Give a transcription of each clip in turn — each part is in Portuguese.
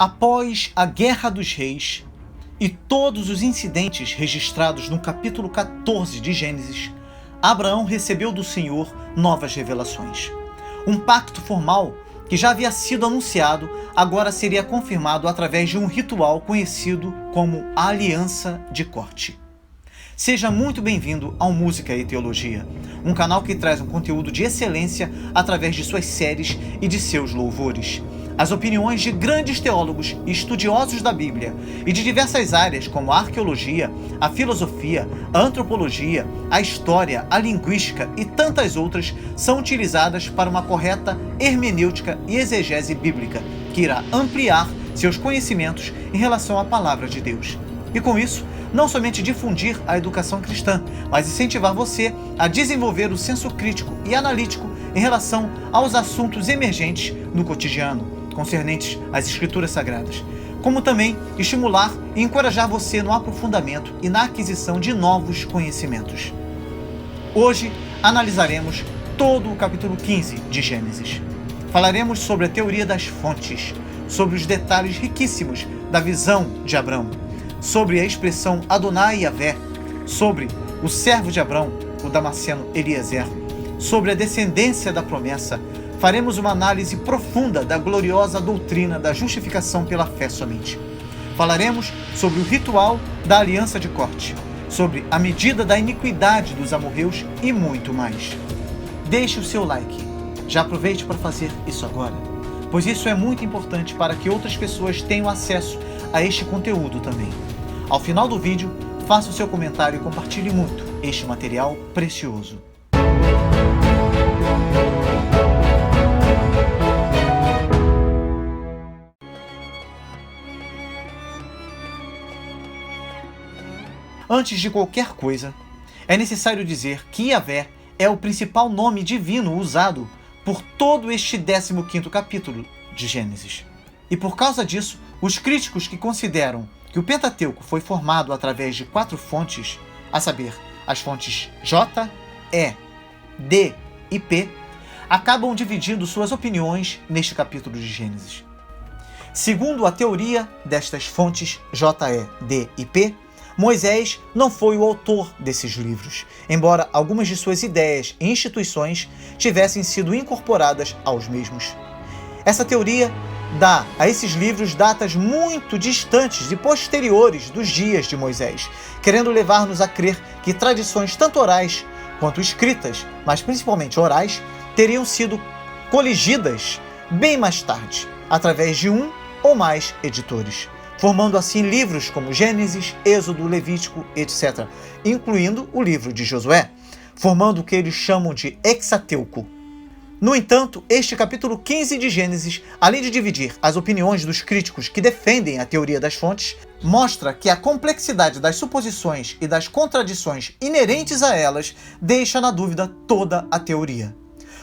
Após a Guerra dos Reis e todos os incidentes registrados no capítulo 14 de Gênesis, Abraão recebeu do Senhor novas revelações. Um pacto formal que já havia sido anunciado, agora seria confirmado através de um ritual conhecido como a Aliança de Corte. Seja muito bem-vindo ao Música e Teologia, um canal que traz um conteúdo de excelência através de suas séries e de seus louvores. As opiniões de grandes teólogos e estudiosos da Bíblia e de diversas áreas como a arqueologia, a filosofia, a antropologia, a história, a linguística e tantas outras são utilizadas para uma correta hermenêutica e exegese bíblica, que irá ampliar seus conhecimentos em relação à palavra de Deus. E com isso, não somente difundir a educação cristã, mas incentivar você a desenvolver o senso crítico e analítico em relação aos assuntos emergentes no cotidiano, concernentes às Escrituras Sagradas, como também estimular e encorajar você no aprofundamento e na aquisição de novos conhecimentos. Hoje analisaremos todo o capítulo 15 de Gênesis. Falaremos sobre a teoria das fontes, sobre os detalhes riquíssimos da visão de Abrão, sobre a expressão Adonai Yavé, sobre o servo de Abrão, o Damasceno Eliezer, sobre a descendência da promessa. Faremos uma análise profunda da gloriosa doutrina da justificação pela fé somente. Falaremos sobre o ritual da aliança de corte, sobre a medida da iniquidade dos amorreus e muito mais. Deixe o seu like. Já aproveite para fazer isso agora, pois isso é muito importante para que outras pessoas tenham acesso a este conteúdo também. Ao final do vídeo, faça o seu comentário e compartilhe muito este material precioso. Antes de qualquer coisa, é necessário dizer que Yavé é o principal nome divino usado por todo este 15º capítulo de Gênesis. E por causa disso, os críticos que consideram que o Pentateuco foi formado através de 4 fontes, a saber, as fontes J, E, D e P, acabam dividindo suas opiniões neste capítulo de Gênesis. Segundo a teoria destas fontes J, E, D e P, Moisés não foi o autor desses livros, embora algumas de suas ideias e instituições tivessem sido incorporadas aos mesmos. Essa teoria dá a esses livros datas muito distantes e posteriores dos dias de Moisés, querendo levar-nos a crer que tradições tanto orais quanto escritas, mas principalmente orais, teriam sido coligidas bem mais tarde, através de um ou mais editores, formando assim livros como Gênesis, Êxodo, Levítico, etc., incluindo o livro de Josué, formando o que eles chamam de Hexateuco. No entanto, este capítulo 15 de Gênesis, além de dividir as opiniões dos críticos que defendem a teoria das fontes, mostra que a complexidade das suposições e das contradições inerentes a elas deixa na dúvida toda a teoria.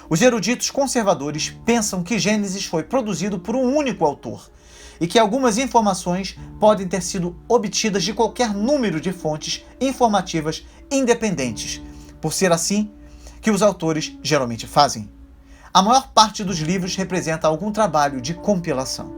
Os eruditos conservadores pensam que Gênesis foi produzido por um único autor, e que algumas informações podem ter sido obtidas de qualquer número de fontes informativas independentes, por ser assim que os autores geralmente fazem. A maior parte dos livros representa algum trabalho de compilação.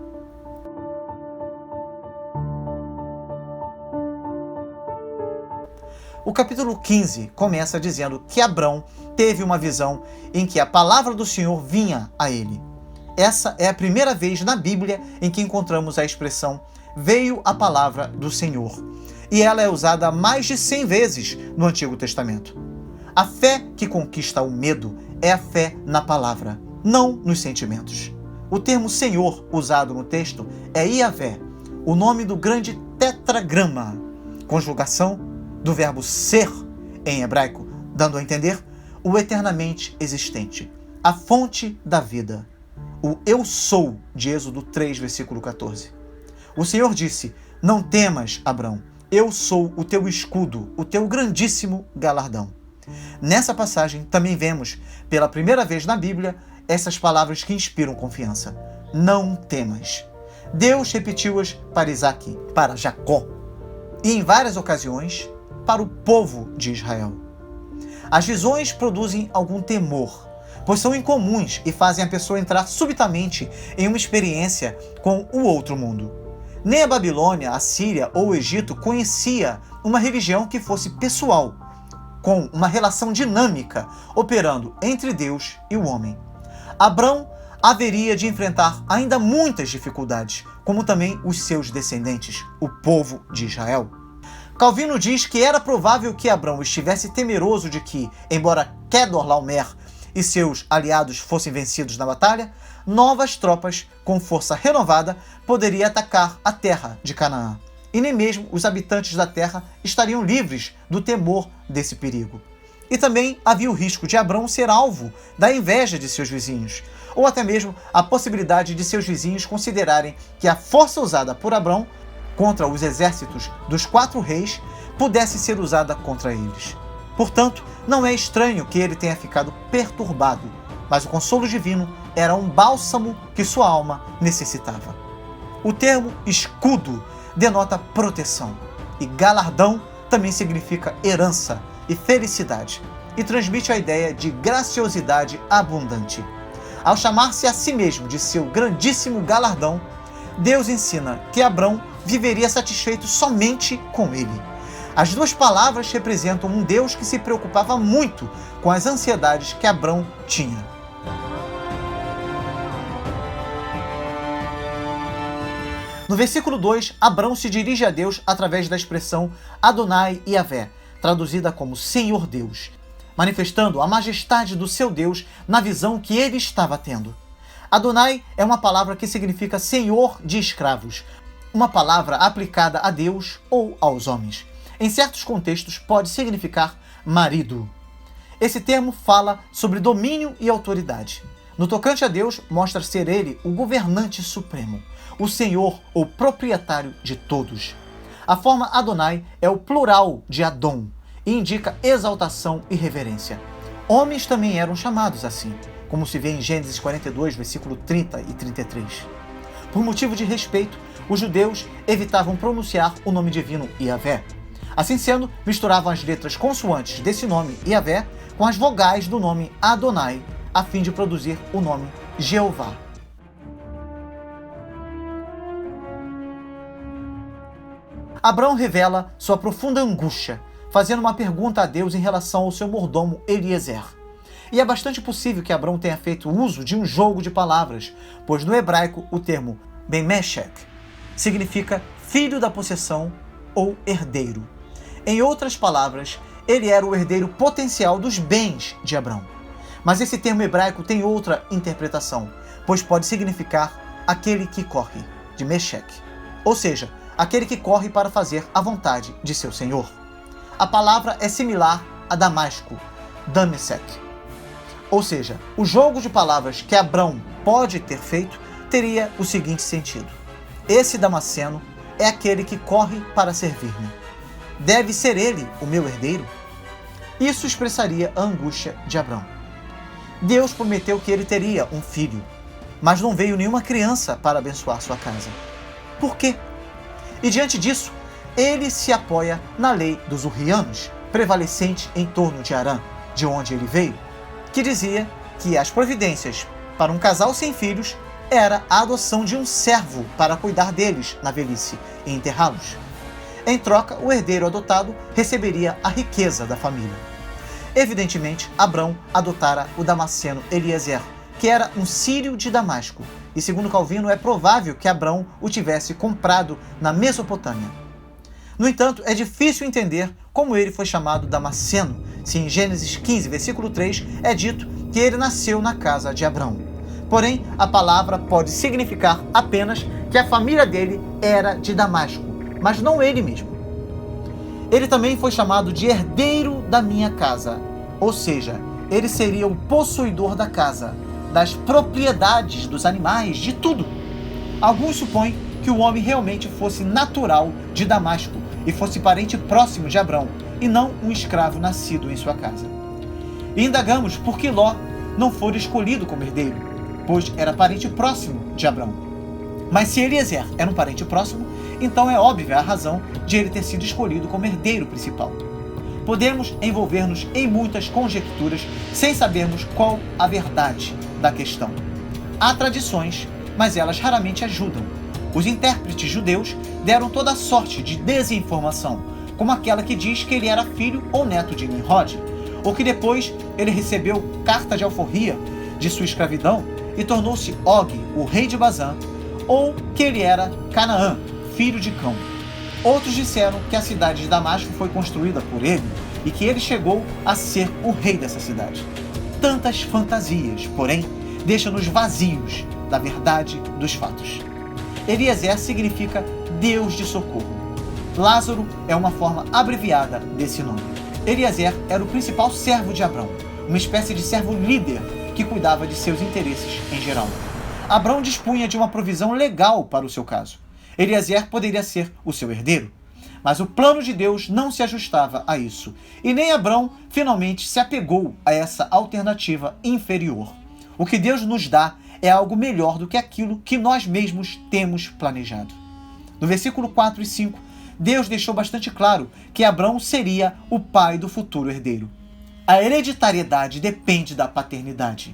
O capítulo 15 começa dizendo que Abrão teve uma visão em que a palavra do Senhor vinha a ele. Essa é a primeira vez na Bíblia em que encontramos a expressão "veio a palavra do Senhor", e ela é usada mais de 100 vezes no Antigo Testamento. A fé que conquista o medo é a fé na palavra, não nos sentimentos. O termo Senhor usado no texto é Yavé, o nome do grande tetragrama, conjugação do verbo ser em hebraico, dando a entender o eternamente existente, a fonte da vida. O Eu Sou, de Êxodo 3, versículo 14. O Senhor disse: "Não temas, Abrão, eu sou o teu escudo, o teu grandíssimo galardão." Nessa passagem também vemos, pela primeira vez na Bíblia, essas palavras que inspiram confiança. Não temas. Deus repetiu-as para Isaque, para Jacó, e em várias ocasiões para o povo de Israel. As visões produzem algum temor, pois são incomuns e fazem a pessoa entrar subitamente em uma experiência com o outro mundo. Nem a Babilônia, a Síria ou o Egito conhecia uma religião que fosse pessoal, com uma relação dinâmica operando entre Deus e o homem. Abrão haveria de enfrentar ainda muitas dificuldades, como também os seus descendentes, o povo de Israel. Calvino diz que era provável que Abrão estivesse temeroso de que, embora Quedorlaomer e seus aliados fossem vencidos na batalha, novas tropas com força renovada poderiam atacar a terra de Canaã. E nem mesmo os habitantes da terra estariam livres do temor desse perigo. E também havia o risco de Abrão ser alvo da inveja de seus vizinhos, ou até mesmo a possibilidade de seus vizinhos considerarem que a força usada por Abrão contra os exércitos dos 4 reis pudesse ser usada contra eles. Portanto, não é estranho que ele tenha ficado perturbado, mas o consolo divino era um bálsamo que sua alma necessitava. O termo escudo denota proteção, e galardão também significa herança e felicidade, e transmite a ideia de graciosidade abundante. Ao chamar-se a si mesmo de seu grandíssimo galardão, Deus ensina que Abrão viveria satisfeito somente com ele. As duas palavras representam um Deus que se preocupava muito com as ansiedades que Abrão tinha. No versículo 2, Abrão se dirige a Deus através da expressão Adonai Yavé, traduzida como Senhor Deus, manifestando a majestade do seu Deus na visão que ele estava tendo. Adonai é uma palavra que significa Senhor de escravos, uma palavra aplicada a Deus ou aos homens. Em certos contextos pode significar marido. Esse termo fala sobre domínio e autoridade. No tocante a Deus, mostra ser ele o governante supremo, o senhor ou proprietário de todos. A forma Adonai é o plural de Adon e indica exaltação e reverência. Homens também eram chamados assim, como se vê em Gênesis 42, versículo 30 e 33. Por motivo de respeito, os judeus evitavam pronunciar o nome divino Yavé. Assim sendo, misturavam as letras consoantes desse nome Yavé com as vogais do nome Adonai, a fim de produzir o nome Jeová. Abrão revela sua profunda angústia, fazendo uma pergunta a Deus em relação ao seu mordomo Eliezer. E é bastante possível que Abrão tenha feito uso de um jogo de palavras, pois no hebraico o termo Ben-Meshech significa filho da possessão ou herdeiro. Em outras palavras, ele era o herdeiro potencial dos bens de Abrão. Mas esse termo hebraico tem outra interpretação, pois pode significar aquele que corre, de Meshech, ou seja, aquele que corre para fazer a vontade de seu senhor. A palavra é similar a Damasco, Damesek. Ou seja, o jogo de palavras que Abrão pode ter feito teria o seguinte sentido: esse Damasceno é aquele que corre para servir-me. Deve ser ele o meu herdeiro? Isso expressaria a angústia de Abrão. Deus prometeu que ele teria um filho, mas não veio nenhuma criança para abençoar sua casa. Por quê? E diante disso, ele se apoia na lei dos Hurrianos, prevalecente em torno de Arã, de onde ele veio, que dizia que as providências para um casal sem filhos era a adoção de um servo para cuidar deles na velhice e enterrá-los. Em troca, o herdeiro adotado receberia a riqueza da família. Evidentemente, Abrão adotara o Damasceno Eliezer, que era um sírio de Damasco, e segundo Calvino é provável que Abrão o tivesse comprado na Mesopotâmia. No entanto, é difícil entender como ele foi chamado Damasceno, se em Gênesis 15, versículo 3, é dito que ele nasceu na casa de Abrão. Porém, a palavra pode significar apenas que a família dele era de Damasco, mas não ele mesmo. Ele também foi chamado de herdeiro da minha casa, ou seja, ele seria o possuidor da casa, das propriedades dos animais, de tudo. Alguns supõem que o homem realmente fosse natural de Damasco e fosse parente próximo de Abrão, e não um escravo nascido em sua casa. E indagamos por que Ló não fora escolhido como herdeiro, pois era parente próximo de Abrão. Mas se Eliezer era um parente próximo, então é óbvia a razão de ele ter sido escolhido como herdeiro principal. podemos envolver-nos em muitas conjecturas sem sabermos qual a verdade da questão. Há tradições, mas elas raramente ajudam. Os intérpretes judeus deram toda sorte de desinformação, como aquela que diz que ele era filho ou neto de Nimrod, ou que depois ele recebeu carta de alforria de sua escravidão e tornou-se Og, o rei de Bazã, ou que ele era Canaã, filho de Cão. Outros disseram que a cidade de Damasco foi construída por ele e que ele chegou a ser o rei dessa cidade. Tantas fantasias, porém, deixam-nos vazios da verdade dos fatos. Eliezer significa Deus de socorro. Lázaro é uma forma abreviada desse nome. Eliezer era o principal servo de Abrão, uma espécie de servo líder que cuidava de seus interesses em geral. Abrão dispunha de uma provisão legal para o seu caso. Eliezer poderia ser o seu herdeiro. Mas o plano de Deus não se ajustava a isso, e nem Abrão finalmente se apegou a essa alternativa inferior. O que Deus nos dá é algo melhor do que aquilo que nós mesmos temos planejado. No versículo 4 e 5, Deus deixou bastante claro que Abrão seria o pai do futuro herdeiro. A hereditariedade depende da paternidade.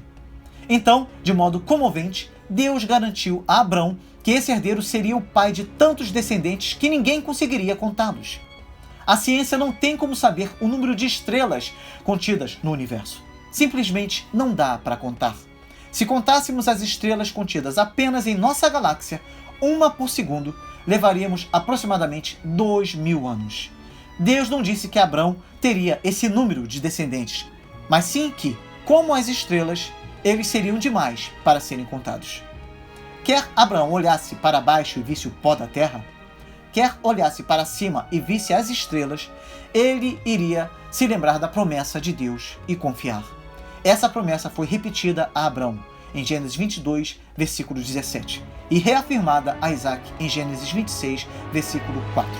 Então, de modo comovente, Deus garantiu a Abrão que esse herdeiro seria o pai de tantos descendentes que ninguém conseguiria contá-los. A ciência não tem como saber o número de estrelas contidas no universo. Simplesmente não dá para contar. Se contássemos as estrelas contidas apenas em nossa galáxia, uma por segundo, levaríamos aproximadamente 2000 anos. Deus não disse que Abrão teria esse número de descendentes, mas sim que, como as estrelas, eles seriam demais para serem contados. Quer Abraão olhasse para baixo e visse o pó da terra, quer olhasse para cima e visse as estrelas, ele iria se lembrar da promessa de Deus e confiar. Essa promessa foi repetida a Abrão em Gênesis 22, versículo 17, e reafirmada a Isaac em Gênesis 26, versículo 4.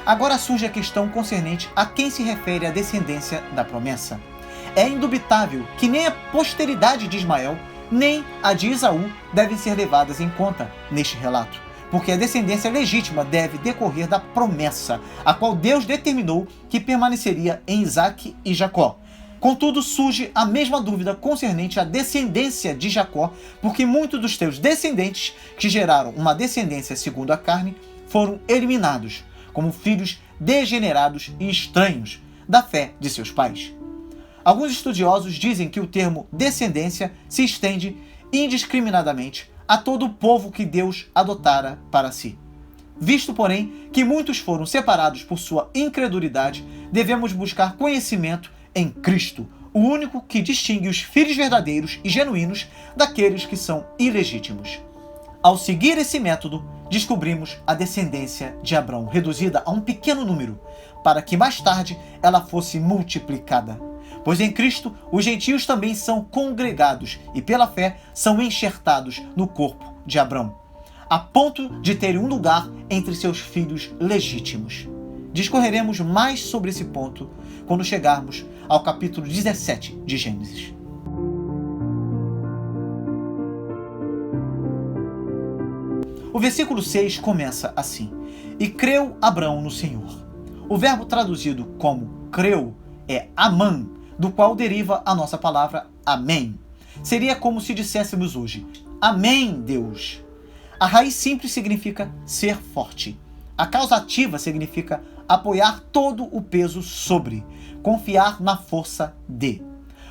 Agora surge a questão concernente a quem se refere a descendência da promessa. É indubitável que nem a posteridade de Ismael, nem a de Esaú devem ser levadas em conta neste relato, porque a descendência legítima deve decorrer da promessa, a qual Deus determinou que permaneceria em Isaac e Jacó. Contudo, surge a mesma dúvida concernente à descendência de Jacó, porque muitos dos seus descendentes, que geraram uma descendência segundo a carne, foram eliminados como filhos degenerados e estranhos da fé de seus pais. Alguns estudiosos dizem que o termo descendência se estende indiscriminadamente a todo o povo que Deus adotara para si. Visto, porém, que muitos foram separados por sua incredulidade, devemos buscar conhecimento em Cristo, o único que distingue os filhos verdadeiros e genuínos daqueles que são ilegítimos. Ao seguir esse método, descobrimos a descendência de Abrão, reduzida a um pequeno número, para que mais tarde ela fosse multiplicada. Pois em Cristo, os gentios também são congregados e pela fé são enxertados no corpo de Abrão, a ponto de terem um lugar entre seus filhos legítimos. Discorreremos mais sobre esse ponto quando chegarmos ao capítulo 17 de Gênesis. O versículo 6 começa assim: E creu Abrão no Senhor. O verbo traduzido como creu é amã, do qual deriva a nossa palavra amém. Seria como se disséssemos hoje: Amém, Deus. A raiz simples significa ser forte. A causativa significa apoiar todo o peso sobre, confiar na força de.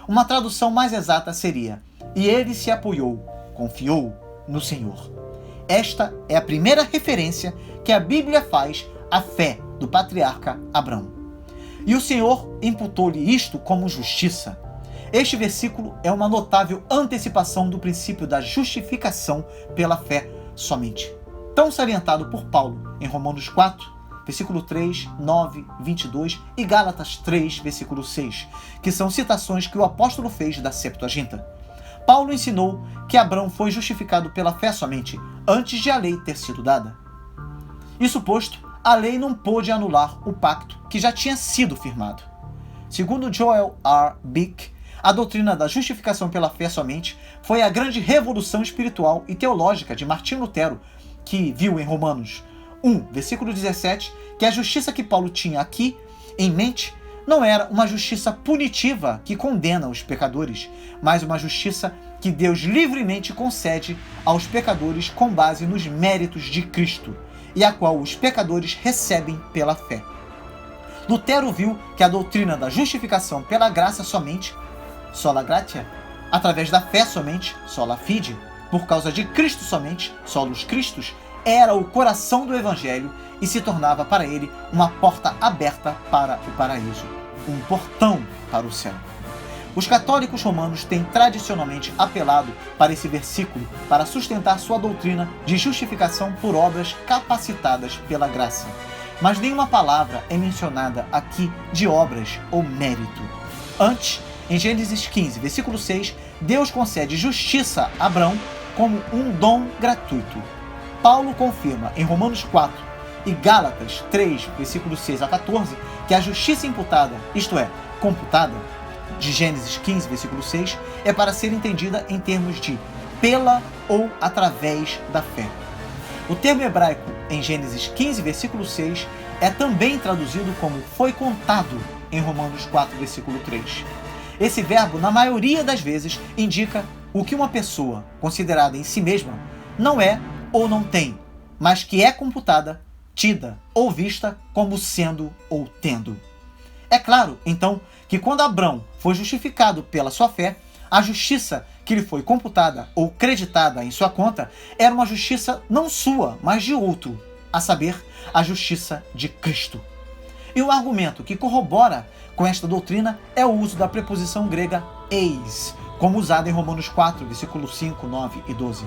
Uma tradução mais exata seria: E ele se apoiou, confiou no Senhor. Esta é a primeira referência que a Bíblia faz à fé do patriarca Abrão. E o Senhor imputou-lhe isto como justiça. Este versículo é uma notável antecipação do princípio da justificação pela fé somente, tão salientado por Paulo em Romanos 4, versículo 3, 9, 22 e Gálatas 3, versículo 6, que são citações que o apóstolo fez da Septuaginta. Paulo ensinou que Abrão foi justificado pela fé somente, antes de a lei ter sido dada. Isso posto, a lei não pôde anular o pacto que já tinha sido firmado. Segundo Joel R. Bick, a doutrina da justificação pela fé somente foi a grande revolução espiritual e teológica de Martinho Lutero, que viu em Romanos 1, versículo 17, que a justiça que Paulo tinha aqui em mente não era uma justiça punitiva que condena os pecadores, mas uma justiça que Deus livremente concede aos pecadores com base nos méritos de Cristo, e a qual os pecadores recebem pela fé. Lutero viu que a doutrina da justificação pela graça somente, sola gratia, através da fé somente, sola fide, por causa de Cristo somente, solus Christus, era o coração do Evangelho e se tornava para ele uma porta aberta para o paraíso, um portão para o céu. Os católicos romanos têm tradicionalmente apelado para esse versículo para sustentar sua doutrina de justificação por obras capacitadas pela graça. Mas nenhuma palavra é mencionada aqui de obras ou mérito. Antes, em Gênesis 15, versículo 6, Deus concede justiça a Abrão como um dom gratuito. Paulo confirma em Romanos 4 e Gálatas 3, versículos 6 a 14, que a justiça imputada, isto é, computada, de Gênesis 15, versículo 6, é para ser entendida em termos de pela ou através da fé. O termo hebraico em Gênesis 15, versículo 6, é também traduzido como foi contado em Romanos 4, versículo 3. Esse verbo, na maioria das vezes, indica o que uma pessoa, considerada em si mesma, não é ou não tem, mas que é computada, tida ou vista como sendo ou tendo. É claro, então, que quando Abrão foi justificado pela sua fé, a justiça que lhe foi computada ou creditada em sua conta era uma justiça não sua, mas de outro, a saber, a justiça de Cristo. E o argumento que corrobora com esta doutrina é o uso da preposição grega eis, como usada em Romanos 4, versículos 5, 9 e 12.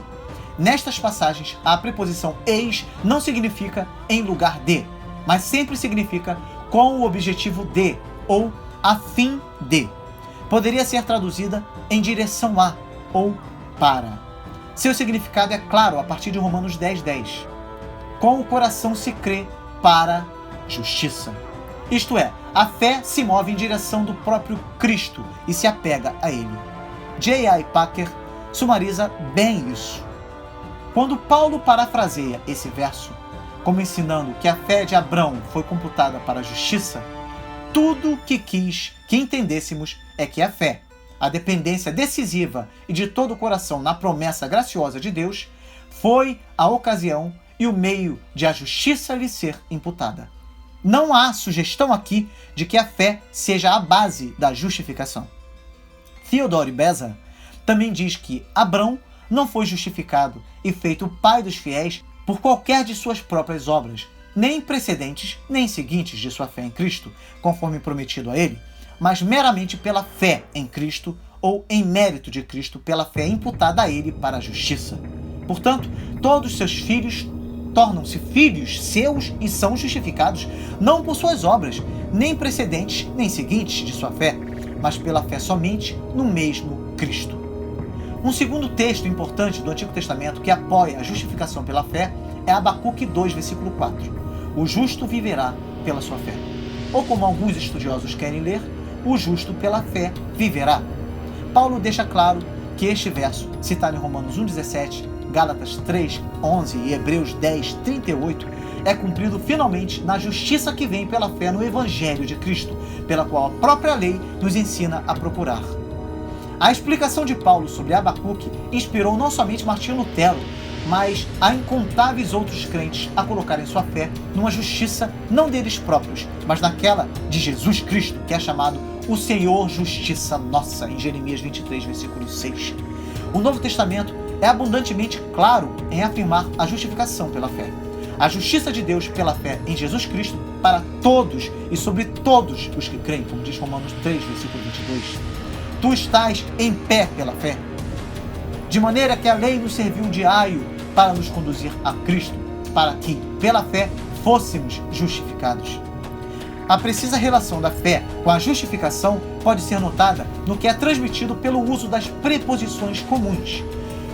Nestas passagens, a preposição eis não significa em lugar de, mas sempre significa com o objetivo de ou a fim de. Poderia ser traduzida em direção a ou para. Seu significado é claro a partir de Romanos 10, 10. Com o coração se crê para justiça. Isto é, a fé se move em direção do próprio Cristo e se apega a ele. J.I. Packer sumariza bem isso. Quando Paulo parafraseia esse verso, como ensinando que a fé de Abrão foi computada para a justiça, tudo que quis que entendêssemos é que a fé, a dependência decisiva e de todo o coração na promessa graciosa de Deus, foi a ocasião e o meio de a justiça lhe ser imputada. Não há sugestão aqui de que a fé seja a base da justificação. Theodore Beza também diz que Abrão não foi justificado e feito pai dos fiéis por qualquer de suas próprias obras, nem precedentes nem seguintes de sua fé em Cristo, conforme prometido a ele, mas meramente pela fé em Cristo ou em mérito de Cristo pela fé imputada a ele para a justiça. Portanto, todos seus filhos tornam-se filhos seus e são justificados não por suas obras, nem precedentes nem seguintes de sua fé, mas pela fé somente no mesmo Cristo. Um segundo texto importante do Antigo Testamento que apoia a justificação pela fé é Abacuque 2, versículo 4. O justo viverá pela sua fé. Ou como alguns estudiosos querem ler, o justo pela fé viverá. Paulo deixa claro que este verso, citado em Romanos 1,17, Gálatas 3, 11 e Hebreus 10, 38, é cumprido finalmente na justiça que vem pela fé no Evangelho de Cristo, pela qual a própria lei nos ensina a procurar. A explicação de Paulo sobre Abacuque inspirou não somente Martinho Lutero, mas a incontáveis outros crentes a colocarem sua fé numa justiça não deles próprios, mas naquela de Jesus Cristo, que é chamado o Senhor Justiça Nossa, em Jeremias 23, versículo 6. O Novo Testamento é abundantemente claro em afirmar a justificação pela fé. A justiça de Deus pela fé em Jesus Cristo para todos e sobre todos os que creem, como diz Romanos 3, versículo 22. Tu estás em pé pela fé, de maneira que a lei nos serviu de aio para nos conduzir a Cristo, para que, pela fé, fôssemos justificados. A precisa relação da fé com a justificação pode ser notada no que é transmitido pelo uso das preposições comuns.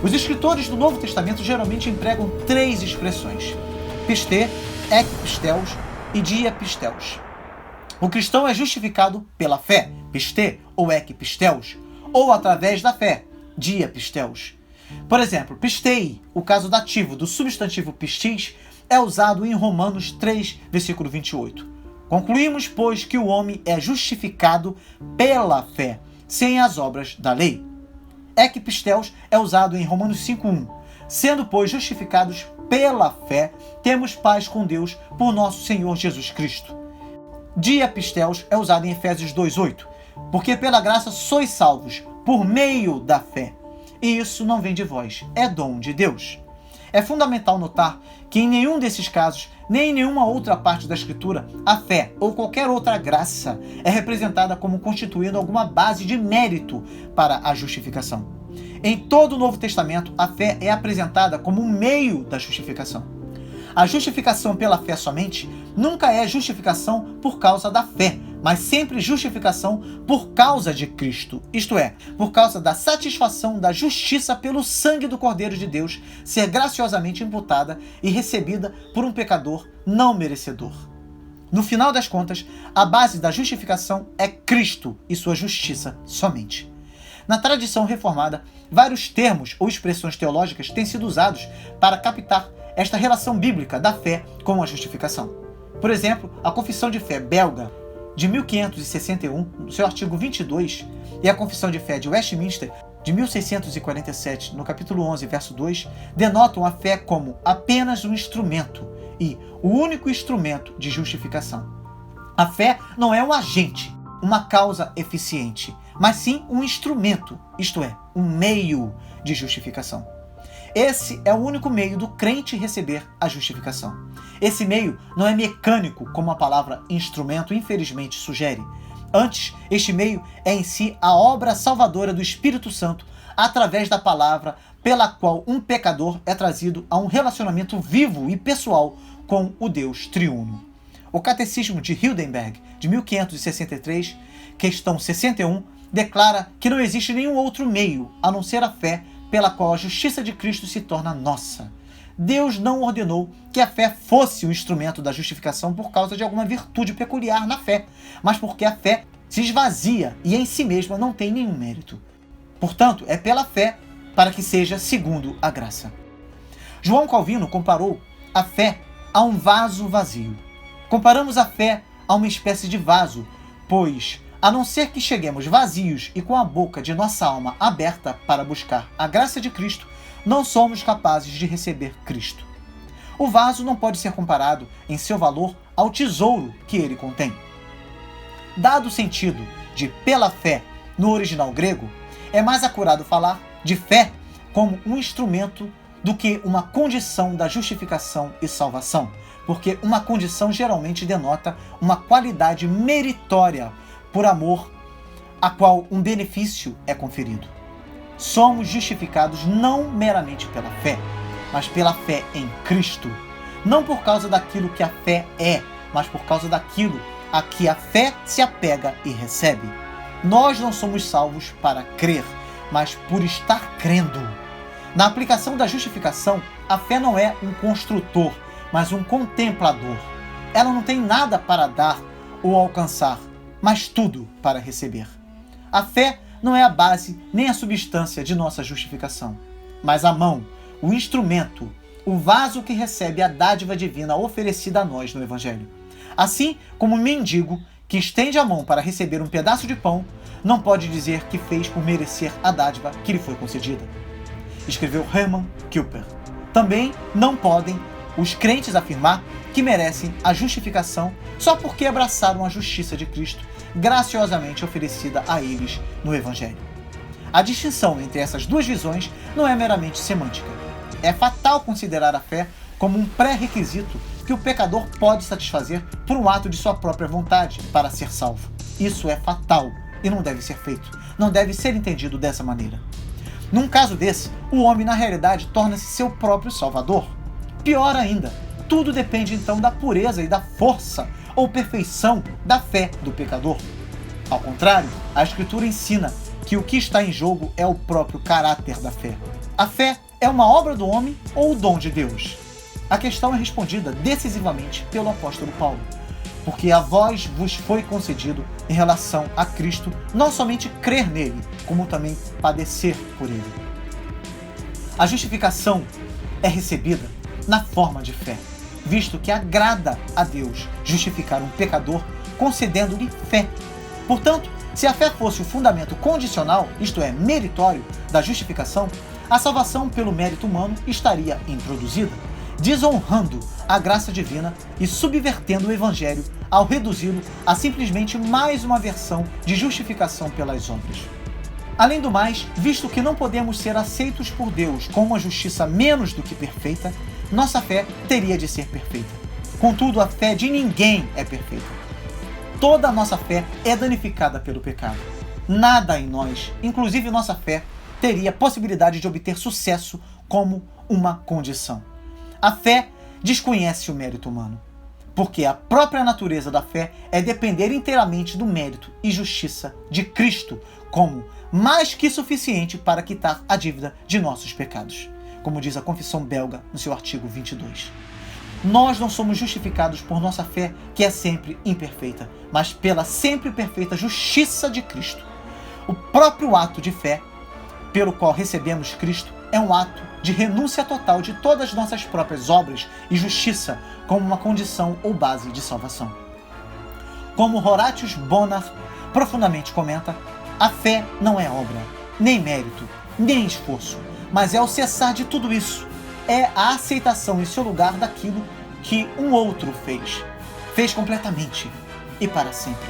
Os escritores do Novo Testamento geralmente empregam três expressões: piste, ek pisteus e dia pisteus. O cristão é justificado pela fé, piste ou ek pisteus, ou através da fé, dia pisteus. Por exemplo, pistei, o caso dativo do substantivo pistis, é usado em Romanos 3, versículo 28. Concluímos, pois, que o homem é justificado pela fé, sem as obras da lei. Ekpisteus é usado em Romanos 5:1. Sendo, pois, justificados pela fé, temos paz com Deus por nosso Senhor Jesus Cristo. Diapisteus é usado em Efésios 2:8. Porque pela graça sois salvos, por meio da fé. E isso não vem de vós, é dom de Deus. É fundamental notar que em nenhum desses casos, nem em nenhuma outra parte da Escritura, a fé ou qualquer outra graça é representada como constituindo alguma base de mérito para a justificação. Em todo o Novo Testamento, a fé é apresentada como um meio da justificação. A justificação pela fé somente nunca é justificação por causa da fé, mas sempre justificação por causa de Cristo, isto é, por causa da satisfação da justiça pelo sangue do Cordeiro de Deus ser graciosamente imputada e recebida por um pecador não merecedor. No final das contas, a base da justificação é Cristo e sua justiça somente. Na tradição reformada, vários termos ou expressões teológicas têm sido usados para captar esta relação bíblica da fé com a justificação. Por exemplo, a Confissão de Fé belga de 1561, no seu artigo 22, e a Confissão de Fé de Westminster, de 1647, no capítulo 11, verso 2, denotam a fé como apenas um instrumento e o único instrumento de justificação. A fé não é um agente, uma causa eficiente, mas sim um instrumento, isto é, um meio de justificação. Esse é o único meio do crente receber a justificação. Esse meio não é mecânico, como a palavra instrumento infelizmente sugere. Antes, este meio é em si a obra salvadora do Espírito Santo através da palavra pela qual um pecador é trazido a um relacionamento vivo e pessoal com o Deus triuno. O Catecismo de Heidelberg, de 1563, questão 61, declara que não existe nenhum outro meio a não ser a fé pela qual a justiça de Cristo se torna nossa. Deus não ordenou que a fé fosse o instrumento da justificação por causa de alguma virtude peculiar na fé, mas porque a fé se esvazia e em si mesma não tem nenhum mérito. Portanto, é pela fé para que seja segundo a graça. João Calvino comparou a fé a um vaso vazio. Comparamos a fé a uma espécie de vaso, pois a não ser que cheguemos vazios e com a boca de nossa alma aberta para buscar a graça de Cristo, não somos capazes de receber Cristo. O vaso não pode ser comparado em seu valor ao tesouro que ele contém. Dado o sentido de pela fé no original grego, é mais acurado falar de fé como um instrumento do que uma condição da justificação e salvação, porque uma condição geralmente denota uma qualidade meritória por amor, a qual um benefício é conferido. Somos justificados não meramente pela fé, mas pela fé em Cristo. Não por causa daquilo que a fé é, mas por causa daquilo a que a fé se apega e recebe. Nós não somos salvos para crer, mas por estar crendo. Na aplicação da justificação, a fé não é um construtor, mas um contemplador. Ela não tem nada para dar ou alcançar, mas tudo para receber. A fé não é a base nem a substância de nossa justificação, mas a mão, o instrumento, o vaso que recebe a dádiva divina oferecida a nós no Evangelho. Assim como um mendigo que estende a mão para receber um pedaço de pão, não pode dizer que fez por merecer a dádiva que lhe foi concedida. Escreveu Hermann Kuyper. Também não podem os crentes afirmar que merecem a justificação só porque abraçaram a justiça de Cristo, graciosamente oferecida a eles no Evangelho. A distinção entre essas duas visões não é meramente semântica. É fatal considerar a fé como um pré-requisito que o pecador pode satisfazer por um ato de sua própria vontade para ser salvo. Isso é fatal e não deve ser feito. Não deve ser entendido dessa maneira. Num caso desse, o homem na realidade torna-se seu próprio salvador. Pior ainda, tudo depende então da pureza e da força ou perfeição da fé do pecador. Ao contrário, a Escritura ensina que o que está em jogo é o próprio caráter da fé. A fé é uma obra do homem ou o dom de Deus? A questão é respondida decisivamente pelo apóstolo Paulo, porque a vós vos foi concedido em relação a Cristo não somente crer nele, como também padecer por ele. A justificação é recebida na forma de fé, visto que agrada a Deus justificar um pecador concedendo-lhe fé. Portanto, se a fé fosse o fundamento condicional, isto é, meritório, da justificação, a salvação pelo mérito humano estaria introduzida, desonrando a graça divina e subvertendo o evangelho ao reduzi-lo a simplesmente mais uma versão de justificação pelas obras. Além do mais, visto que não podemos ser aceitos por Deus com uma justiça menos do que perfeita, nossa fé teria de ser perfeita. Contudo, a fé de ninguém é perfeita. Toda a nossa fé é danificada pelo pecado. Nada em nós, inclusive nossa fé, teria possibilidade de obter sucesso como uma condição. A fé desconhece o mérito humano, porque a própria natureza da fé é depender inteiramente do mérito e justiça de Cristo como mais que suficiente para quitar a dívida de nossos pecados, como diz a Confissão Belga no seu artigo 22. Nós não somos justificados por nossa fé, que é sempre imperfeita, mas pela sempre perfeita justiça de Cristo. O próprio ato de fé, pelo qual recebemos Cristo, é um ato de renúncia total de todas as nossas próprias obras e justiça como uma condição ou base de salvação. Como Horatius Bonar profundamente comenta, a fé não é obra, nem mérito, nem esforço, mas é o cessar de tudo isso. É a aceitação em seu lugar daquilo que um outro fez completamente e para sempre.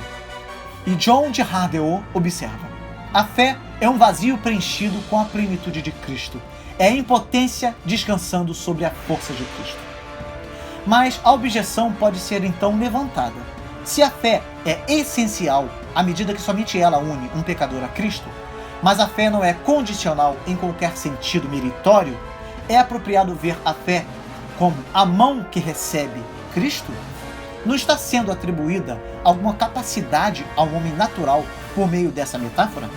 E John de Hardeo observa: a fé é um vazio preenchido com a plenitude de Cristo. É a impotência descansando sobre a força de Cristo. Mas a objeção pode ser então levantada. Se a fé é essencial, à medida que somente ela une um pecador a Cristo, mas a fé não é condicional em qualquer sentido meritório, é apropriado ver a fé como a mão que recebe Cristo? Não está sendo atribuída alguma capacidade ao homem natural por meio dessa metáfora?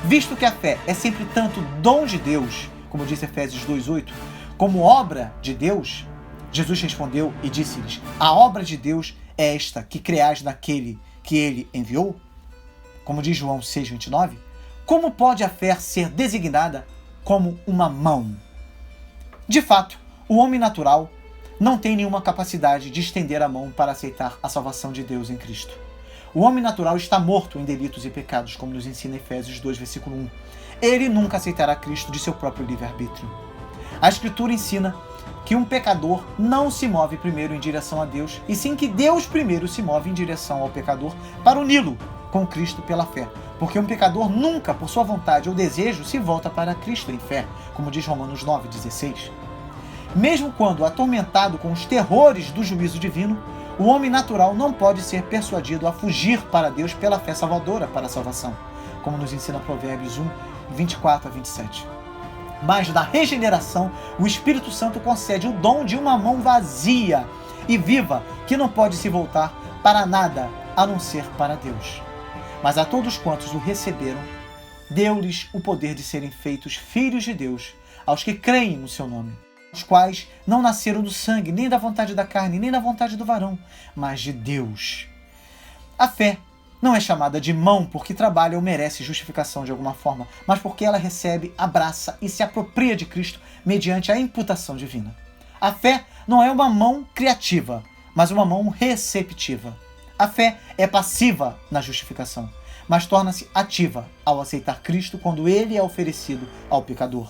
Visto que a fé é sempre tanto dom de Deus, como diz Efésios 2:8, como obra de Deus, Jesus respondeu e disse-lhes: a obra de Deus é esta, que creais naquele que ele enviou? Como diz João 6:29, como pode a fé ser designada como uma mão? De fato, o homem natural não tem nenhuma capacidade de estender a mão para aceitar a salvação de Deus em Cristo. O homem natural está morto em delitos e pecados, como nos ensina Efésios 2, versículo 1. Ele nunca aceitará Cristo de seu próprio livre-arbítrio. A Escritura ensina que um pecador não se move primeiro em direção a Deus, e sim que Deus primeiro se move em direção ao pecador para uni-lo com Cristo pela fé. Porque um pecador nunca, por sua vontade ou desejo, se volta para Cristo em fé, como diz Romanos 9:16. Mesmo quando atormentado com os terrores do juízo divino, o homem natural não pode ser persuadido a fugir para Deus pela fé salvadora para a salvação, como nos ensina Provérbios 1:24-27. Mas na regeneração, o Espírito Santo concede o dom de uma mão vazia e viva, que não pode se voltar para nada a não ser para Deus. Mas a todos quantos o receberam, deu-lhes o poder de serem feitos filhos de Deus, aos que creem no seu nome, os quais não nasceram do sangue, nem da vontade da carne, nem da vontade do varão, mas de Deus. A fé não é chamada de mão porque trabalha ou merece justificação de alguma forma, mas porque ela recebe, abraça e se apropria de Cristo mediante a imputação divina. A fé não é uma mão criativa, mas uma mão receptiva. A fé é passiva na justificação, mas torna-se ativa ao aceitar Cristo quando ele é oferecido ao pecador.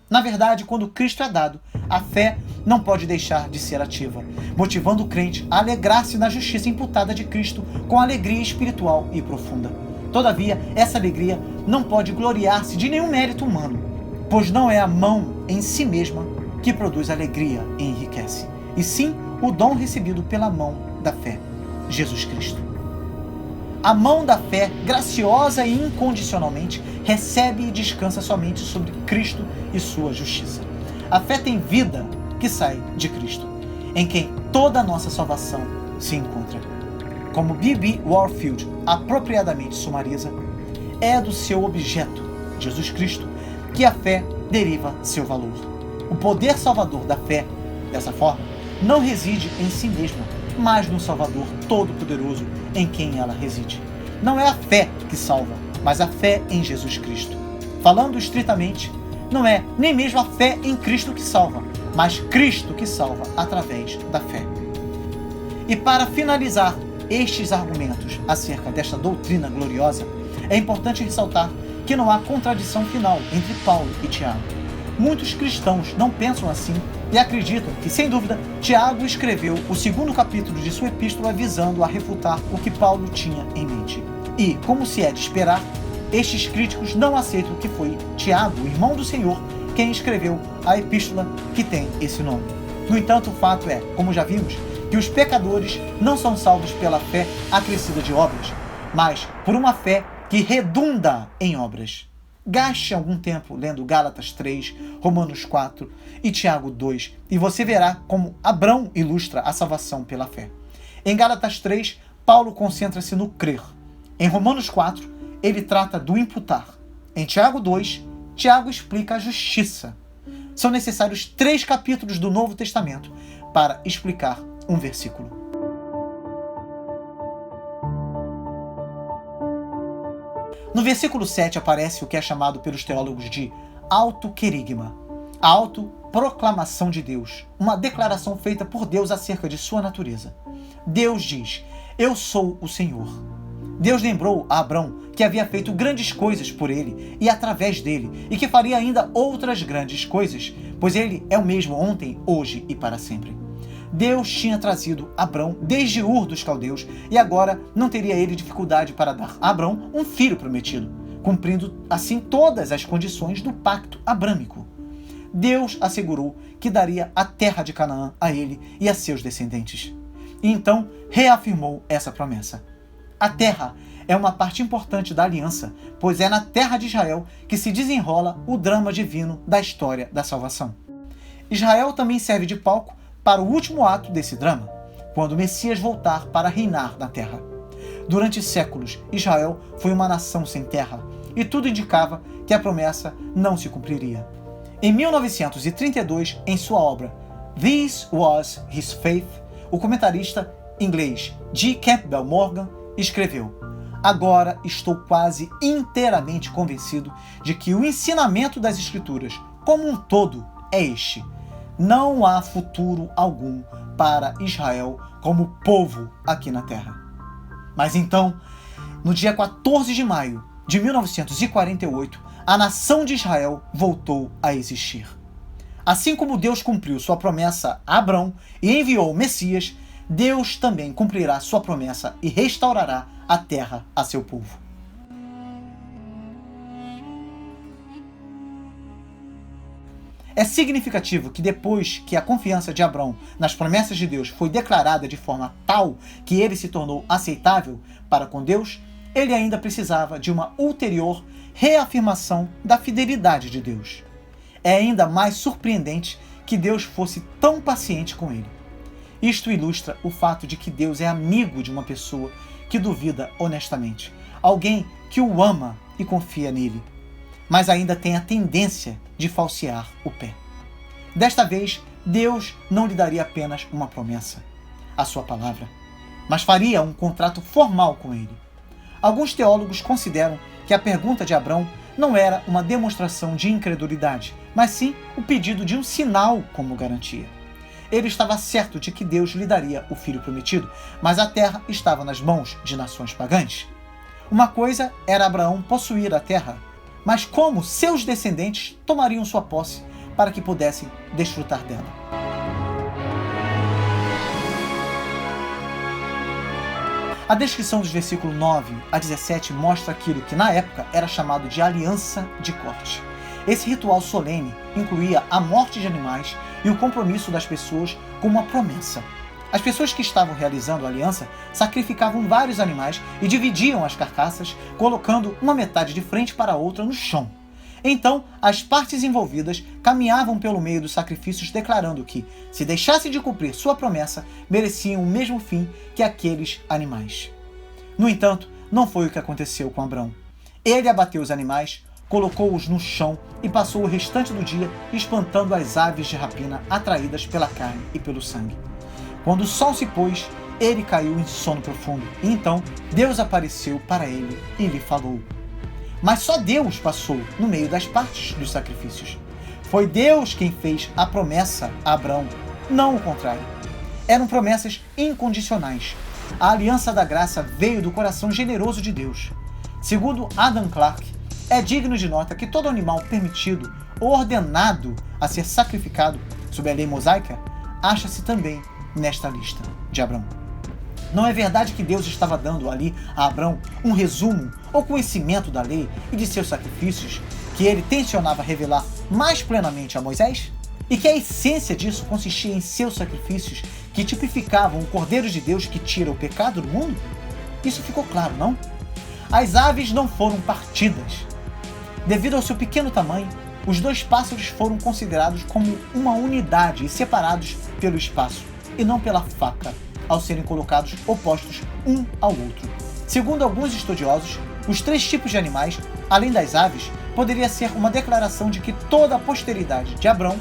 Na verdade, quando Cristo é dado, a fé não pode deixar de ser ativa, motivando o crente a alegrar-se na justiça imputada de Cristo com alegria espiritual e profunda. Todavia, essa alegria não pode gloriar-se de nenhum mérito humano, pois não é a mão em si mesma que produz alegria e enriquece, e sim o dom recebido pela mão da fé, Jesus Cristo. A mão da fé, graciosa e incondicionalmente, recebe e descansa somente sobre Cristo e sua justiça. A fé tem vida que sai de Cristo, em quem toda a nossa salvação se encontra. Como B.B. Warfield apropriadamente sumariza, é do seu objeto, Jesus Cristo, que a fé deriva seu valor. O poder salvador da fé, dessa forma, não reside em si mesma, mas no Salvador Todo-Poderoso em quem ela reside. Não é a fé que salva, mas a fé em Jesus Cristo. Falando estritamente, não é nem mesmo a fé em Cristo que salva, mas Cristo que salva através da fé. E para finalizar estes argumentos acerca desta doutrina gloriosa, é importante ressaltar que não há contradição final entre Paulo e Tiago. Muitos cristãos não pensam assim e acreditam que, sem dúvida, Tiago escreveu o 2º capítulo de sua epístola visando a refutar o que Paulo tinha em mente. E, como se é de esperar, estes críticos não aceitam que foi Tiago, o irmão do Senhor, quem escreveu a epístola que tem esse nome. No entanto, o fato é, como já vimos, que os pecadores não são salvos pela fé acrescida de obras, mas por uma fé que redunda em obras. Gaste algum tempo lendo Gálatas 3, Romanos 4 e Tiago 2 e você verá como Abrão ilustra a salvação pela fé. Em Gálatas 3, Paulo concentra-se no crer. Em Romanos 4, ele trata do imputar. Em Tiago 2, Tiago explica a justiça. São necessários 3 capítulos do Novo Testamento para explicar um versículo. No versículo 7 aparece o que é chamado pelos teólogos de autoquerigma, a autoproclamação de Deus, uma declaração feita por Deus acerca de sua natureza. Deus diz: eu sou o Senhor. Deus lembrou a Abrão que havia feito grandes coisas por ele e através dele, e que faria ainda outras grandes coisas, pois ele é o mesmo ontem, hoje e para sempre. Deus tinha trazido Abrão desde Ur dos Caldeus e agora não teria ele dificuldade para dar a Abrão um filho prometido, cumprindo assim todas as condições do pacto abrâmico. Deus assegurou que daria a terra de Canaã a ele e a seus descendentes. E então reafirmou essa promessa. A terra é uma parte importante da aliança, pois é na terra de Israel que se desenrola o drama divino da história da salvação. Israel também serve de palco para o último ato desse drama, quando o Messias voltar para reinar na terra. Durante séculos, Israel foi uma nação sem terra, e tudo indicava que a promessa não se cumpriria. Em 1932, em sua obra This Was His Faith, o comentarista inglês G. Campbell Morgan escreveu: agora estou quase inteiramente convencido de que o ensinamento das Escrituras, como um todo, é este: não há futuro algum para Israel como povo aqui na Terra. Mas então, no dia 14 de maio de 1948, a nação de Israel voltou a existir. Assim como Deus cumpriu sua promessa a Abrão e enviou o Messias, Deus também cumprirá sua promessa e restaurará a terra a seu povo. É significativo que depois que a confiança de Abrão nas promessas de Deus foi declarada de forma tal que ele se tornou aceitável para com Deus, ele ainda precisava de uma ulterior reafirmação da fidelidade de Deus. É ainda mais surpreendente que Deus fosse tão paciente com ele. Isto ilustra o fato de que Deus é amigo de uma pessoa que duvida honestamente, alguém que o ama e confia nele, mas ainda tem a tendência de falsear o pé. Desta vez, Deus não lhe daria apenas uma promessa, a sua palavra, mas faria um contrato formal com ele. Alguns teólogos consideram que a pergunta de Abrão não era uma demonstração de incredulidade, mas sim o pedido de um sinal como garantia. Ele estava certo de que Deus lhe daria o filho prometido, mas a terra estava nas mãos de nações pagãs. Uma coisa era Abraão possuir a terra, mas como seus descendentes tomariam sua posse para que pudessem desfrutar dela. A descrição dos versículos 9 a 17 mostra aquilo que na época era chamado de aliança de corte. Esse ritual solene incluía a morte de animais e o compromisso das pessoas com uma promessa. As pessoas que estavam realizando a aliança sacrificavam vários animais e dividiam as carcaças, colocando uma metade de frente para a outra no chão. Então, as partes envolvidas caminhavam pelo meio dos sacrifícios, declarando que, se deixassem de cumprir sua promessa, mereciam o mesmo fim que aqueles animais. No entanto, não foi o que aconteceu com Abrão. Ele abateu os animais, colocou-os no chão e passou o restante do dia espantando as aves de rapina atraídas pela carne e pelo sangue. Quando o sol se pôs, ele caiu em sono profundo, e então Deus apareceu para ele e lhe falou. Mas só Deus passou no meio das partes dos sacrifícios. Foi Deus quem fez a promessa a Abraão, não o contrário. Eram promessas incondicionais. A aliança da graça veio do coração generoso de Deus. Segundo Adam Clarke, é digno de nota que todo animal permitido ou ordenado a ser sacrificado sob a lei mosaica acha-se também nesta lista de Abraão. Não é verdade que Deus estava dando ali a Abraão um resumo ou conhecimento da lei e de seus sacrifícios que ele tensionava revelar mais plenamente a Moisés? E que a essência disso consistia em seus sacrifícios que tipificavam o Cordeiro de Deus que tira o pecado do mundo? Isso ficou claro, não? As aves não foram partidas. Devido ao seu pequeno tamanho, os dois pássaros foram considerados como uma unidade e separados pelo espaço, e não pela faca, ao serem colocados opostos um ao outro. Segundo alguns estudiosos, os três tipos de animais, além das aves, poderia ser uma declaração de que toda a posteridade de Abrão,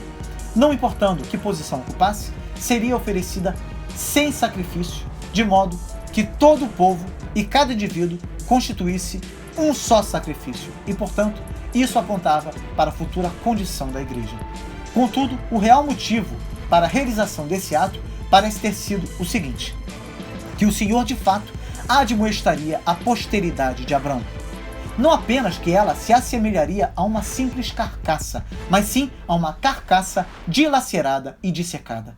não importando que posição ocupasse, seria oferecida sem sacrifício, de modo que todo o povo e cada indivíduo constituísse um só sacrifício, e, portanto, isso apontava para a futura condição da igreja. Contudo, o real motivo para a realização desse ato parece ter sido o seguinte: que o Senhor de fato admoestaria a posteridade de Abraão. Não apenas que ela se assemelharia a uma simples carcaça, mas sim a uma carcaça dilacerada e dissecada.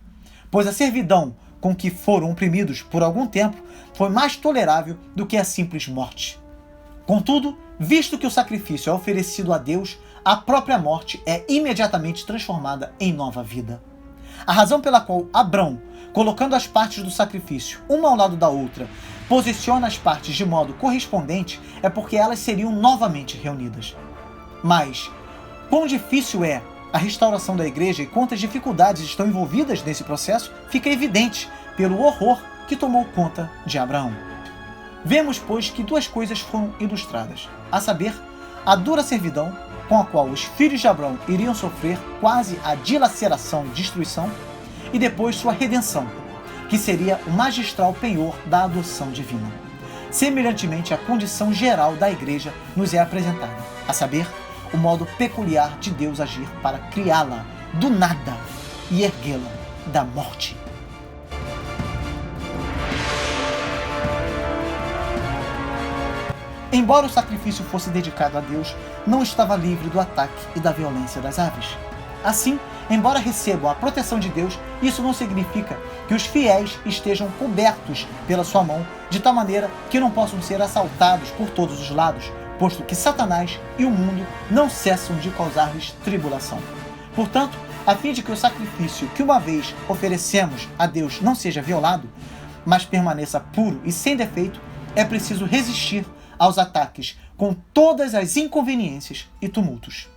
Pois a servidão com que foram oprimidos por algum tempo foi mais tolerável do que a simples morte. Contudo, visto que o sacrifício é oferecido a Deus, a própria morte é imediatamente transformada em nova vida. A razão pela qual Abrão, colocando as partes do sacrifício uma ao lado da outra, posiciona as partes de modo correspondente é porque elas seriam novamente reunidas. Mas, quão difícil é a restauração da igreja e quantas dificuldades estão envolvidas nesse processo, fica evidente pelo horror que tomou conta de Abraão. Vemos, pois, que duas coisas foram ilustradas, a saber, a dura servidão com a qual os filhos de Abraão iriam sofrer quase a dilaceração e destruição, e depois sua redenção, que seria o magistral penhor da adoção divina. Semelhantemente, a condição geral da igreja nos é apresentada, a saber, o modo peculiar de Deus agir para criá-la do nada e erguê-la da morte. Embora o sacrifício fosse dedicado a Deus, não estava livre do ataque e da violência das aves. Assim, embora recebam a proteção de Deus, isso não significa que os fiéis estejam cobertos pela sua mão, de tal maneira que não possam ser assaltados por todos os lados, posto que Satanás e o mundo não cessam de causar-lhes tribulação. Portanto, a fim de que o sacrifício que uma vez oferecemos a Deus não seja violado, mas permaneça puro e sem defeito, é preciso resistir aos ataques com todas as inconveniências e tumultos.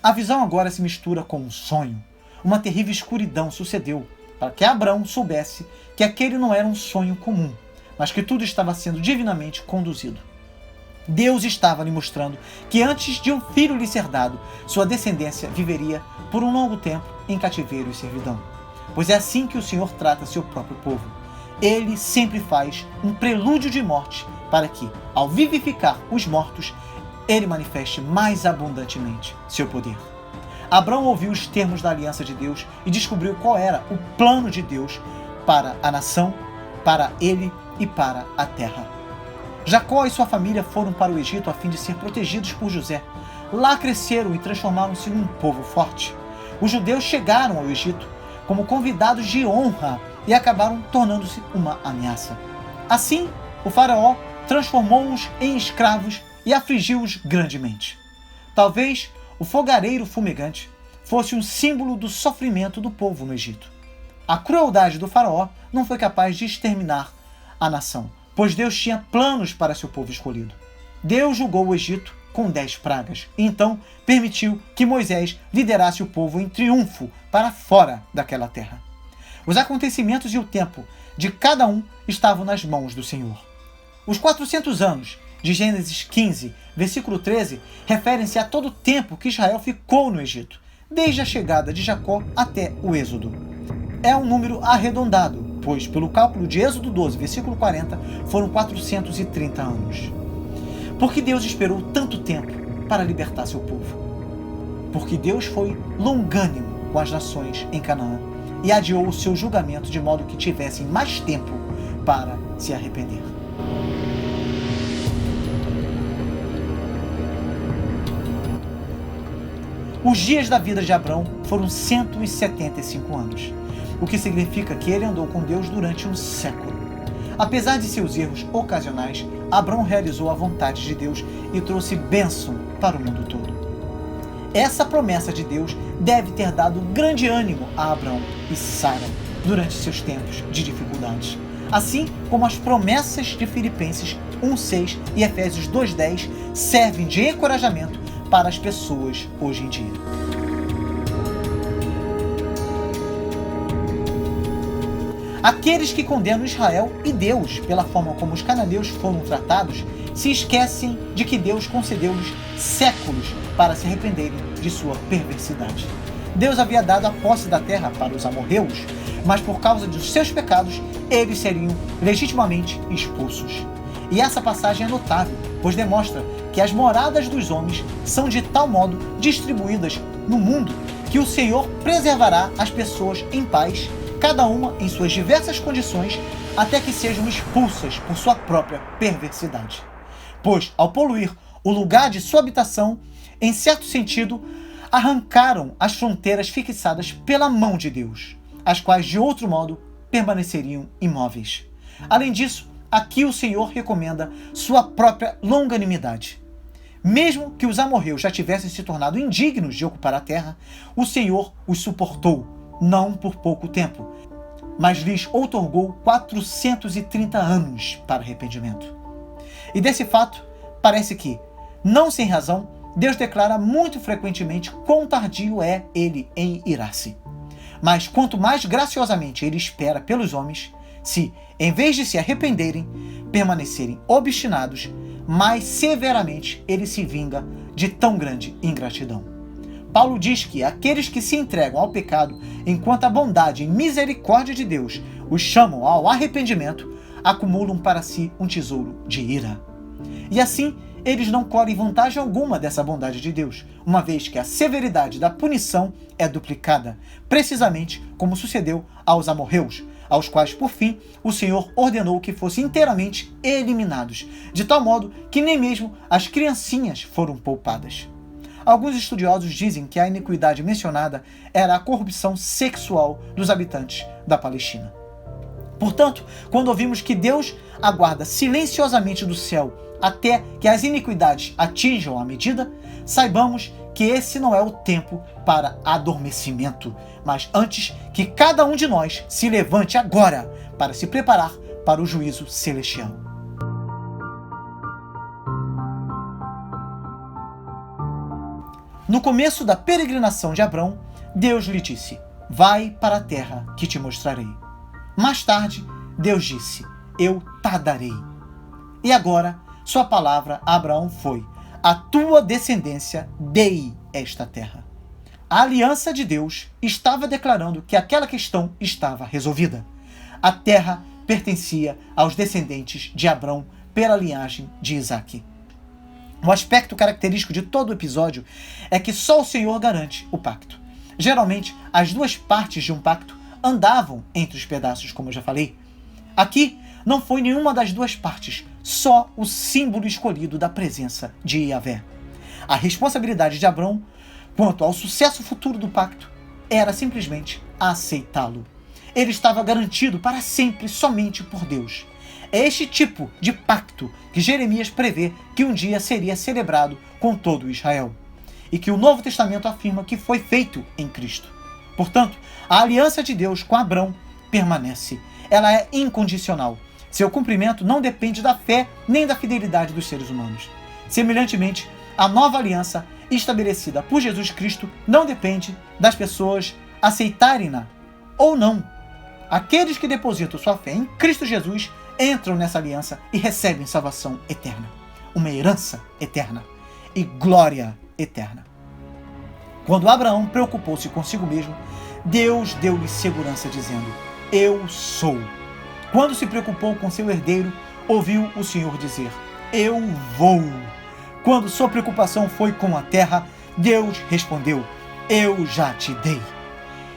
A visão agora se mistura com um sonho. Uma terrível escuridão sucedeu para que Abrão soubesse que aquele não era um sonho comum, mas que tudo estava sendo divinamente conduzido. Deus estava lhe mostrando que antes de um filho lhe ser dado, sua descendência viveria por um longo tempo em cativeiro e servidão. Pois é assim que o Senhor trata seu próprio povo. Ele sempre faz um prelúdio de morte para que, ao vivificar os mortos, ele manifeste mais abundantemente seu poder. Abrão ouviu os termos da aliança de Deus e descobriu qual era o plano de Deus para a nação, para ele e para a terra. Jacó e sua família foram para o Egito a fim de ser protegidos por José. Lá cresceram e transformaram-se num povo forte. Os judeus chegaram ao Egito como convidados de honra e acabaram tornando-se uma ameaça. Assim, o faraó transformou-os em escravos e afligiu-os grandemente. Talvez o fogareiro fumegante fosse um símbolo do sofrimento do povo no Egito. A crueldade do faraó não foi capaz de exterminar a nação, pois Deus tinha planos para seu povo escolhido. Deus julgou o Egito com 10 pragas, e então permitiu que Moisés liderasse o povo em triunfo para fora daquela terra. Os acontecimentos e o tempo de cada um estavam nas mãos do Senhor. Os 400 anos de Gênesis 15, versículo 13, referem-se a todo o tempo que Israel ficou no Egito, desde a chegada de Jacó até o Êxodo. É um número arredondado, pois, pelo cálculo de Êxodo 12, versículo 40, foram 430 anos. Por que Deus esperou tanto tempo para libertar seu povo? Porque Deus foi longânimo com as nações em Canaã e adiou o seu julgamento de modo que tivessem mais tempo para se arrepender. Os dias da vida de Abrão foram 175 anos, o que significa que ele andou com Deus durante um século. Apesar de seus erros ocasionais, Abrão realizou a vontade de Deus e trouxe bênção para o mundo todo. Essa promessa de Deus deve ter dado grande ânimo a Abrão e Sara durante seus tempos de dificuldades, assim como as promessas de Filipenses 1:6 e Efésios 2:10 servem de encorajamento para as pessoas hoje em dia. Aqueles que condenam Israel e Deus pela forma como os cananeus foram tratados se esquecem de que Deus concedeu-lhes séculos para se arrependerem de sua perversidade. Deus havia dado a posse da terra para os amorreus, mas por causa dos seus pecados, eles seriam legitimamente expulsos. E essa passagem é notável, pois demonstra que as moradas dos homens são de tal modo distribuídas no mundo que o Senhor preservará as pessoas em paz, cada uma em suas diversas condições, até que sejam expulsas por sua própria perversidade. Pois, ao poluir o lugar de sua habitação, em certo sentido, arrancaram as fronteiras fixadas pela mão de Deus, as quais, de outro modo, permaneceriam imóveis. Além disso, aqui o Senhor recomenda sua própria longanimidade. Mesmo que os amorreus já tivessem se tornado indignos de ocupar a terra, o Senhor os suportou, não por pouco tempo, mas lhes outorgou 430 anos para arrependimento. E desse fato, parece que, não sem razão, Deus declara muito frequentemente quão tardio é ele em irar-se. Mas quanto mais graciosamente ele espera pelos homens, se, em vez de se arrependerem, permanecerem obstinados, mais severamente ele se vinga de tão grande ingratidão. Paulo diz que aqueles que se entregam ao pecado, enquanto a bondade e misericórdia de Deus os chamam ao arrependimento, acumulam para si um tesouro de ira. E assim, eles não colhem vantagem alguma dessa bondade de Deus, uma vez que a severidade da punição é duplicada, precisamente como sucedeu aos amorreus, aos quais, por fim, o Senhor ordenou que fossem inteiramente eliminados, de tal modo que nem mesmo as criancinhas foram poupadas. Alguns estudiosos dizem que a iniquidade mencionada era a corrupção sexual dos habitantes da Palestina. Portanto, quando ouvimos que Deus aguarda silenciosamente do céu até que as iniquidades atinjam a medida, saibamos que esse não é o tempo para adormecimento, mas antes que cada um de nós se levante agora para se preparar para o juízo celestial. No começo da peregrinação de Abrão, Deus lhe disse: vai para a terra que te mostrarei. Mais tarde, Deus disse: eu te darei. E agora, sua palavra a Abraão foi: a tua descendência dei esta terra. A aliança de Deus estava declarando que aquela questão estava resolvida. A terra pertencia aos descendentes de Abrão pela linhagem de Isaque. O aspecto característico de todo o episódio é que só o Senhor garante o pacto. Geralmente, as duas partes de um pacto andavam entre os pedaços, como eu já falei. Aqui, não foi nenhuma das duas partes, só o símbolo escolhido da presença de Yahvé. A responsabilidade de Abrão, quanto ao sucesso futuro do pacto, era simplesmente aceitá-lo. Ele estava garantido para sempre somente por Deus. É este tipo de pacto que Jeremias prevê que um dia seria celebrado com todo Israel, e que o Novo Testamento afirma que foi feito em Cristo. Portanto, a aliança de Deus com Abrão permanece. Ela é incondicional. Seu cumprimento não depende da fé nem da fidelidade dos seres humanos. Semelhantemente, a nova aliança estabelecida por Jesus Cristo não depende das pessoas aceitarem-na ou não. Aqueles que depositam sua fé em Cristo Jesus entram nessa aliança e recebem salvação eterna, uma herança eterna e glória eterna. Quando Abraão preocupou-se consigo mesmo, Deus deu-lhe segurança dizendo: eu sou. Quando se preocupou com seu herdeiro, ouviu o Senhor dizer, eu vou. Quando sua preocupação foi com a terra, Deus respondeu, eu já te dei.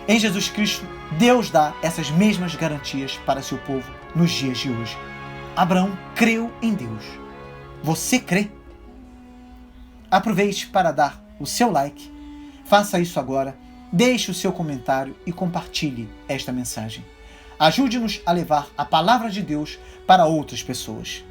Em Jesus Cristo, Deus dá essas mesmas garantias para seu povo nos dias de hoje. Abraão creu em Deus. Você crê? Aproveite para dar o seu like. Faça isso agora. Deixe o seu comentário e compartilhe esta mensagem. Ajude-nos a levar a palavra de Deus para outras pessoas.